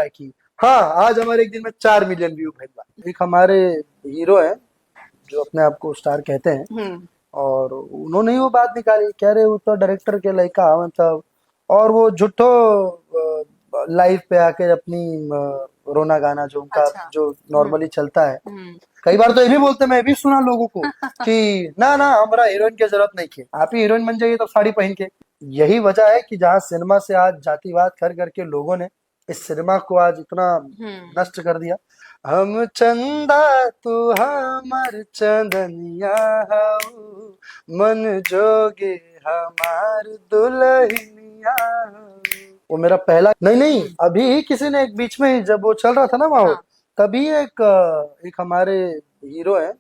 है कि हाँ आज हमारे एक दिन में 4 मिलियन व्यू भेजवा। एक हमारे हीरो है जो अपने आप को स्टार कहते हैं, और उन्होंने ही वो बात निकाली, कह रहे वो तो डायरेक्टर के लड़का मतलब, और वो झूठो लाइव पे आके अपनी रोना गाना जो उनका अच्छा। जो नॉर्मली चलता है, हम्म। कई बार तो ये भी बोलते, मैं भी सुना लोगों को कि ना ना हमारा हीरोइन की जरूरत नहीं है, आप ही हीरोइन बन जाइए तो साड़ी पहन के। यही वजह है कि जहाँ सिनेमा से आज जातिवाद कर करके लोगों ने इस सिनेमा को आज इतना हम्म। नष्ट कर दिया। हम चंदा तू हमर चंदनिया हऊ, मन जोगे हमार दुल्हनिया हऊ। वो मेरा पहला नहीं नहीं, अभी ही किसी ने एक बीच में जब वो चल रहा था ना माहौल, हाँ। तभी एक हमारे हीरो है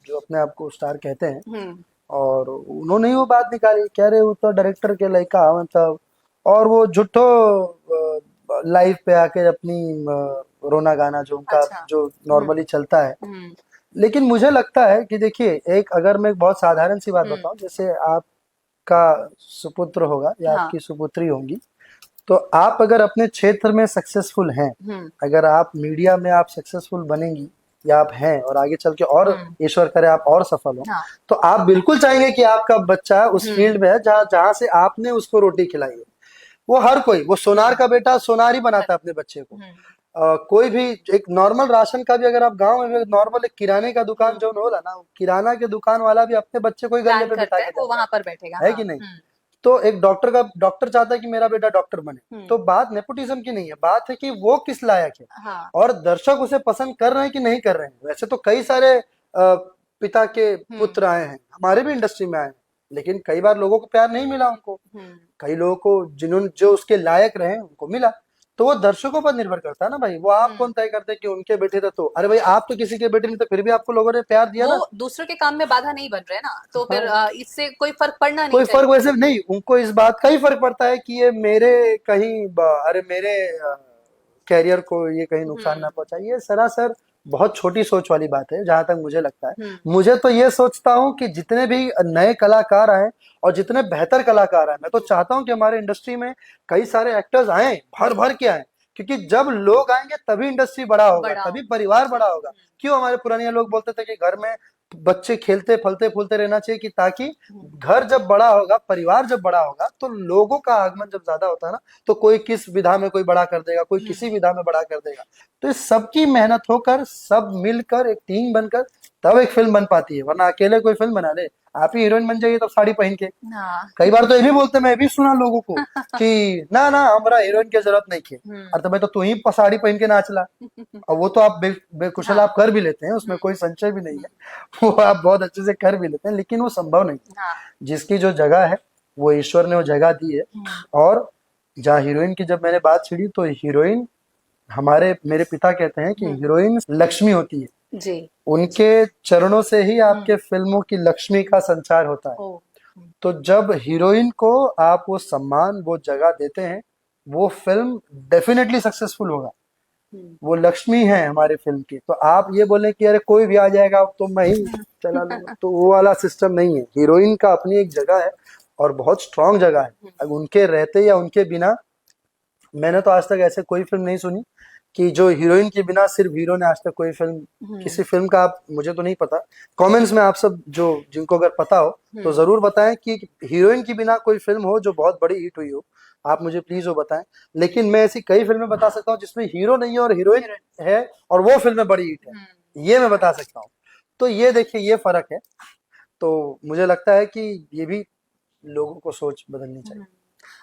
जो अपने आप को स्टार कहते हैं, हम्म। और उन्होंने ही वो बात निकाली, कह रहे वो तो डायरेक्टर के लड़का मतलब, और वो झूठो लाइव पे आके अपनी रोना गाना जो उनका अच्छा। जो नॉर्मली चलता है। हम्म। लेकिन मुझे लगता है कि देखिए, एक अगर मैं एक बहुत साधारण सी बात हम्म। बताऊं, जैसे आपका सुपुत्र होगा या हाँ। आपकी सुपुत्री होंगी, तो आप अगर अपने क्षेत्र में सक्सेसफुल हैं, हम्म। अगर आप मीडिया में आप सक्सेसफुल बनेंगी या आप हैं और आगे चल के और हम्म। ईश्वर करे आप और सफल हो, हाँ। तो आप बिल्कुल चाहेंगे कि आपका बच्चा उस हम्म। फील्ड में है जहाँ जहाँ से आपने उसको रोटी खिलाई है। वो हर कोई, वो सोनार का बेटा सोनार ही बनाता है अपने बच्चे को। हम्म। कोई भी एक नॉर्मल राशन का भी, अगर आप गांव में नॉर्मल एक किराने का दुकान हम्म। जो होला ना, किराना के दुकान वाला भी अपने बच्चे को ही गल्ले प्लान पे बिठा करता है के वो जाता वहां पर बैठेगा, है हाँ। कि नहीं? हम्म। तो एक डॉक्टर चाहता है कि मेरा बेटा डॉक्टर बने, हम्म। तो बात नेपोटिज्म की नहीं है, बात है कि वो किस लायक है, हाँ। और दर्शक उसे पसंद कर रहे हैं कि नहीं कर रहे हैं। वैसे तो कई सारे पिता के हम्म। पुत्र आए हैं, हमारे भी इंडस्ट्री में आए हैं, लेकिन कई बार लोगों को प्यार नहीं मिला उनको, हम्म। कई लोगों को जिन्होंने जो उसके लायक रहे उनको मिला। तो वो दर्शकों पर निर्भर करता है ना भाई, वो आप हम्म। कौन तय करते हैं कि उनके बेटे थे, तो अरे भाई आप तो किसी के बेटे नहीं, तो फिर भी आपको लोगों ने प्यार दिया वो ना। दूसरों के काम में बाधा नहीं बन रहे ना, तो फिर हाँ, इससे कोई फर्क पड़ना नहीं कोई फर्क चाहिए। वैसे नहीं, उनको इस बात का ही फर्क पड़ता है कि ये मेरे कहीं अरे मेरे कैरियर को ये कहीं नुकसान ना हम्म। पहुंचाए। ये सरासर बहुत छोटी सोच वाली बात है जहां तक मुझे लगता है। हम्म। मुझे तो ये सोचता हूँ कि जितने भी नए कलाकार आए और जितने बेहतर कलाकार आए, मैं तो चाहता हूँ कि हमारे इंडस्ट्री में कई सारे एक्टर्स आए, भर भर के आए, क्योंकि जब लोग आएंगे तभी इंडस्ट्री बड़ा होगा, बड़ा तभी होगा। परिवार बड़ा होगा। क्यों हमारे पुराने लोग बोलते थे कि घर में बच्चे खेलते फलते फूलते रहना चाहिए, कि ताकि हम्म। घर जब बड़ा होगा, परिवार जब बड़ा होगा, तो लोगों का आगमन जब ज्यादा होता है ना, तो कोई किस विधा में कोई बड़ा कर देगा, कोई किसी विधा में बड़ा कर देगा। तो इस सबकी मेहनत होकर, सब मिलकर एक टीम बनकर तब एक फिल्म बन पाती है, वरना अकेले कोई फिल्म बना ले, आप ही हीरोइन बन जाइए तब साड़ी पहन के। हाँ। कई बार तो ये भी बोलते, मैं भी सुना लोगों को कि ना ना हमारा हीरोइन की जरूरत नहीं है। हम्म। अरे तो भाई, तो तू ही साड़ी पहन के नाच ला। और वो तो आप बेकुशल हाँ। आप कर भी लेते हैं, उसमें कोई संशय भी नहीं है, वो आप बहुत अच्छे से कर भी लेते हैं, लेकिन वो संभव नहीं है। हाँ। जिसकी जो जगह है, वो ईश्वर ने वो जगह दी है। और जहाँ हीरोइन की जब मैंने बात छिड़ी, तो हीरोइन, हमारे मेरे पिता कहते हैं कि हीरोइन लक्ष्मी होती है, जी। उनके चरणों से ही आपके फिल्मों की लक्ष्मी का संचार होता है। ओ। तो जब हीरोइन को आप वो सम्मान, वो जगह देते हैं, वो फिल्म डेफिनेटली सक्सेसफुल होगा। वो लक्ष्मी है हमारे फिल्म की। तो आप ये बोले कि अरे कोई भी आ जाएगा तो मैं ही चला लूंगा, तो वो वाला सिस्टम नहीं है। हीरोइन का अपनी एक जगह है, और बहुत स्ट्रांग जगह है। अब उनके रहते या उनके बिना, मैंने तो आज तक ऐसे कोई फिल्म नहीं सुनी कि जो हीरोइन के बिना सिर्फ हीरो ने आज तक कोई फिल्म, किसी फिल्म का, आप, मुझे तो नहीं पता, कमेंट्स में आप सब जो जिनको अगर पता हो तो जरूर बताएं कि हीरोइन के बिना कोई फिल्म हो जो बहुत बड़ी हिट हुई हो, आप मुझे प्लीज वो बताएं। लेकिन मैं ऐसी कई फिल्में बता सकता हूँ जिसमें हीरो नहीं है और हीरोइन है, और वो फिल्में बड़ी हिट है, ये मैं बता सकता हूँ। तो ये देखिए, ये फर्क है। तो मुझे लगता है कि ये भी लोगों को सोच बदलनी चाहिए।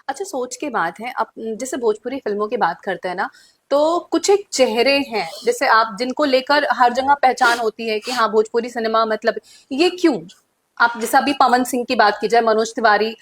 अच्छा, सोच की बात है। अब जैसे भोजपुरी फिल्मों की बात करते हैं ना, तो कुछ एक चेहरे हैं जैसे आप जिनको लेकर हर जगह पहचान होती है कि हाँ भोजपुरी सिनेमा मतलब, ये क्यों? आप जैसे अभी पवन सिंह की बात की जाए, मनोज तिवारी,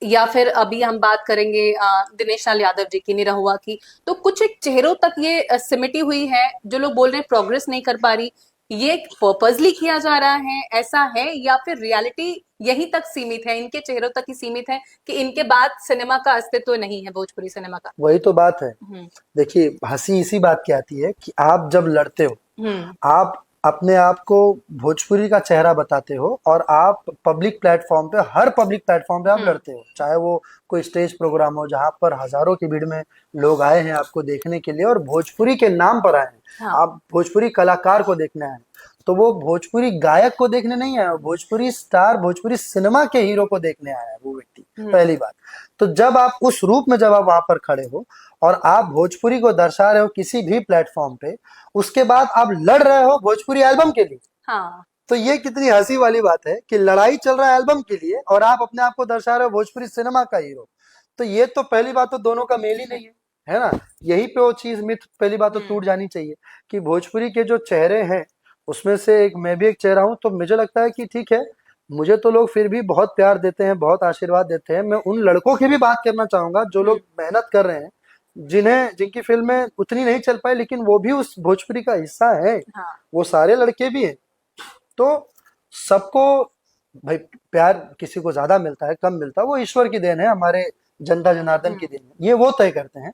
या फिर अभी हम बात करेंगे दिनेश लाल यादव जी की, निरहुआ की, तो कुछ एक चेहरों तक ये सिमटी हुई है। जो लोग बोल रहे हैं प्रोग्रेस नहीं कर पा रही, ये पर्पसली किया जा रहा है, ऐसा है? या फिर रियलिटी यहीं तक सीमित है, इनके चेहरों तक ही सीमित है कि इनके बाद सिनेमा का अस्तित्व नहीं है, भोजपुरी सिनेमा का? वही तो बात है। हम्म। देखिए, हंसी इसी बात की आती है कि आप जब लड़ते हो, हम्म। आप अपने आप को भोजपुरी का चेहरा बताते हो और आप पब्लिक प्लेटफॉर्म पे, हर पब्लिक प्लेटफॉर्म पे आप लड़ते हो, चाहे वो कोई स्टेज प्रोग्राम हो जहां पर हजारों की भीड़ में लोग आए हैं आपको देखने के लिए और भोजपुरी के नाम पर आए हैं, हाँ। आप भोजपुरी कलाकार को देखने आए हैं, तो वो भोजपुरी गायक को देखने नहीं आया, भोजपुरी स्टार, भोजपुरी सिनेमा के हीरो को देखने आया है वो व्यक्ति, पहली बात। तो जब आप उस रूप में जब आप वहां पर खड़े हो और आप भोजपुरी को दर्शा रहे हो किसी भी प्लेटफॉर्म पे, उसके बाद आप लड़ रहे हो भोजपुरी एल्बम के लिए, हाँ। तो ये कितनी हंसी वाली बात है कि लड़ाई चल रहा है एल्बम के लिए और आप अपने आप को दर्शा रहे हो भोजपुरी सिनेमा का हीरो। तो ये तो पहली बात तो दोनों का मेल ही नहीं है ना। यही पे वो चीज मिथ पहली बात तो टूट जानी चाहिए कि भोजपुरी के जो चेहरे हैं उसमें से एक मैं भी एक चेहरा हूं, तो मुझे लगता है कि ठीक है, मुझे तो लोग फिर भी बहुत प्यार देते हैं, बहुत आशीर्वाद देते हैं। मैं उन लड़कों की भी बात करना चाहूंगा जो लोग मेहनत कर रहे हैं, जिनकी फिल्में उतनी नहीं चल पाई लेकिन वो भी उस भोजपुरी का हिस्सा है, हाँ। वो सारे लड़के भी हैं। तो सबको भाई प्यार किसी को ज्यादा मिलता है कम मिलता है वो ईश्वर की देन है, हमारे जनता जनार्दन की देन है, ये वो तय करते हैं।